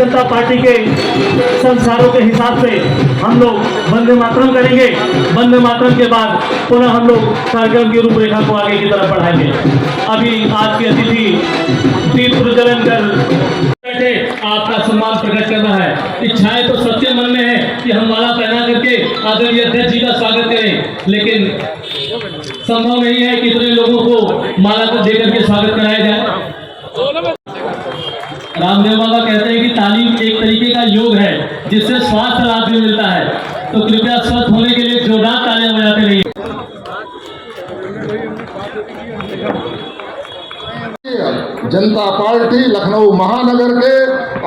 जनता party के संस्कारों के हिसाब से हम लोग वंदे मातरम करेंगे। वंदे मातरम के बाद पुनः हम लोग कार्यक्रम की रूपरेखा को आगे की तरफ बढ़ाएंगे। अभी आज के अतिथि तीर्थ प्रज्वलन कर आपका सम्मान प्रकट करना है। इच्छाएं तो सबके मन में है कि हम माला पहना करके आदरणीय अध्यक्ष जी का स्वागत करें, लेकिन संभव नहीं है कि इतने लोगों को माला को देकर के स्वागत कराया जाए। रामदेव बाबा कहते हैं कि तालीम एक तरीके का योग है जिससे स्वास्थ्य लाभ भी मिलता है, तो कृपया स्वस्थ होने के लिए जोरदार तालियां बजाते रहिए। जनता पार्टी लखनऊ महानगर के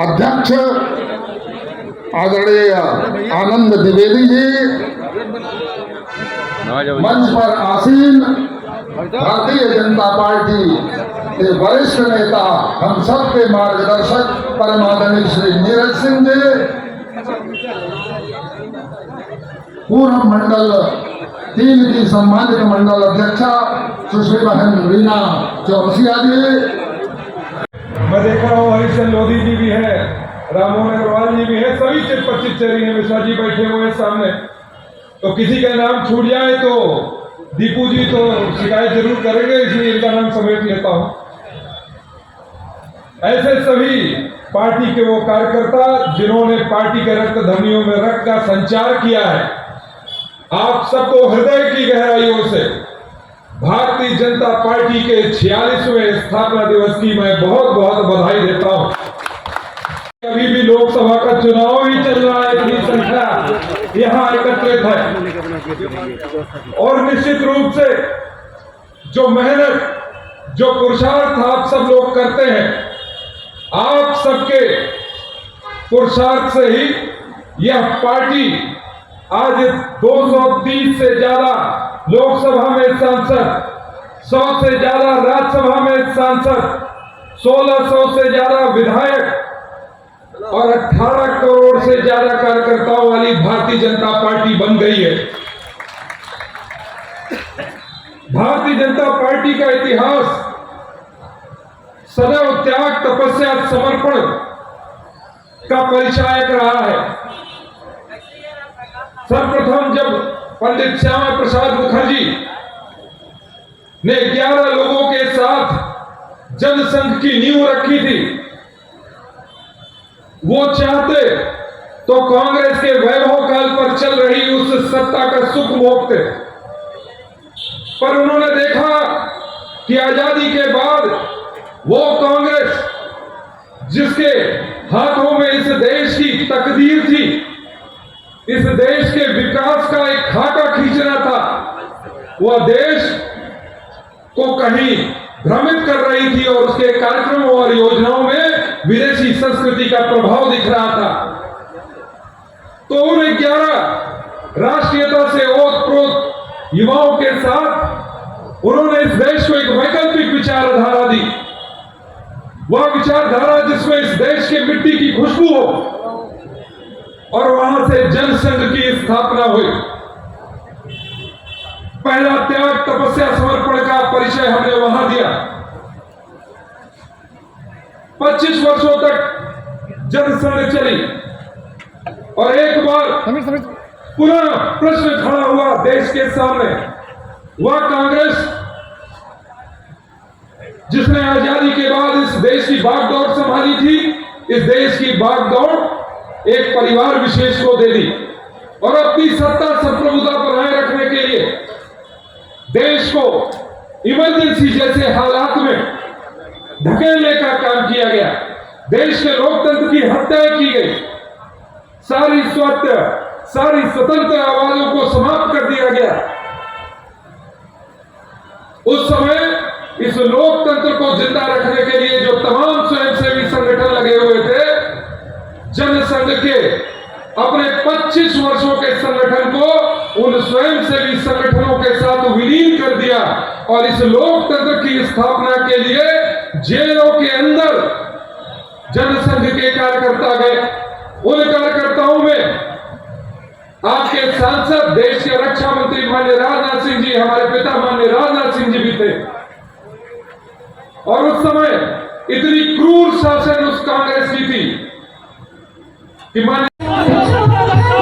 अध्यक्ष आदरणीय आनंद द्विवेदी जी, मंच पर आसीन भारतीय जनता पार्टी के वरिष्ठ नेता, हम सब के मार्गदर्शक परम आदरणीय श्री नीरज सिंह जी, पूर्व मंडल 3 की सम्मानित मंडल अध्यक्षा सुश्री बहन रीना चौरसिया जी, मैं देख रहा हूँ हरीशचंद्र लोधी जी भी है, राममोहन अग्रवाल जी भी है, सभी चिरपरिचित हैं, मिश्रा जी बैठे हुए हैं सामने। तो किसी का नाम छूट जाए तो दीपू जी तो शिकायत जरूर करेंगे, इसलिए इनका नाम समेट लेता हूँ। ऐसे सभी पार्टी के वो कार्यकर्ता जिन्होंने पार्टी के रक्त धमनियों में रक्त का संचार किया है, आप सबको हृदय की गहराइयों से भारतीय जनता पार्टी के 46वें स्थापना दिवस की मैं बहुत बहुत बधाई देता हूं। अभी भी लोकसभा का चुनाव ही चल रहा है, इतनी संख्या यहां एकत्रित है और निश्चित रूप से जो मेहनत, जो पुरुषार्थ आप सब लोग करते हैं, आप सबके पुरुषार्थ से ही यह पार्टी आज 230 से ज्यादा लोकसभा में सांसद, 100 से ज्यादा राज्यसभा में सांसद, 1600 से ज्यादा विधायक और 18 करोड़ से ज्यादा कार्यकर्ताओं वाली भारतीय जनता पार्टी बन गई है। भारतीय जनता पार्टी का इतिहास सदैव त्याग, तपस्या, समर्पण का परिचायक रहा है। सर्वप्रथम जब पंडित श्यामा प्रसाद मुखर्जी ने 11 लोगों के साथ जनसंघ की नींव रखी थी, वो चाहते तो कांग्रेस के वैभव काल पर चल रही उस सत्ता का सुख भोगते, पर उन्होंने देखा कि आजादी के बाद वो कांग्रेस जिसके हाथों में इस देश की तकदीर थी, इस देश के विकास का एक खाका खींचना था, वह देश को कहीं भ्रमित कर रही थी और उसके कार्यक्रमों और योजनाओं में विदेशी संस्कृति का प्रभाव दिख रहा था। तो उन 11 राष्ट्रीयता से ओतप्रोत युवाओं के साथ उन्होंने इस देश को एक वैकल्पिक विचारधारा दी, वह विचारधारा जिसमें इस देश के मिट्टी की खुशबू हो, और वहां से जनसंघ की स्थापना हुई। पहला त्याग, तपस्या, समर्पण का परिचय हमने वहां दिया। 25 वर्षों तक जनसंघ चली और एक बार पुनः प्रश्न खड़ा हुआ देश के सामने, वह कांग्रेस जिसने आजादी के बाद इस देश की बागडोर संभाली थी, इस देश की बागडोर एक परिवार विशेष को दे दी और अपनी सत्ता संप्रभुता बनाए रखने के लिए देश को इमरजेंसी जैसे हालात में धकेलने का काम किया गया। देश के लोकतंत्र की हत्या की गई, सारी स्वतंत्र आवाजों को समाप्त कर दिया गया। उस समय इस लोकतंत्र को जिंदा रखने के लिए जो तमाम स्वयंसेवी संगठन लगे हुए थे, जनसंघ के अपने 25 वर्षों के संगठन को उन स्वयंसेवी संगठनों के साथ विलीन कर दिया और इस लोकतंत्र की स्थापना के लिए जेलों के अंदर जनसंघ के कार्यकर्ता गए। उन कार्यकर्ताओं में आपके सांसद, देश के रक्षा मंत्री माननीय राजनाथ सिंह जी, हमारे पिता माननीय राजनाथ सिंह जी भी थे। और उस समय इतनी क्रूर शासन उस कांग्रेस की थी कि माननीय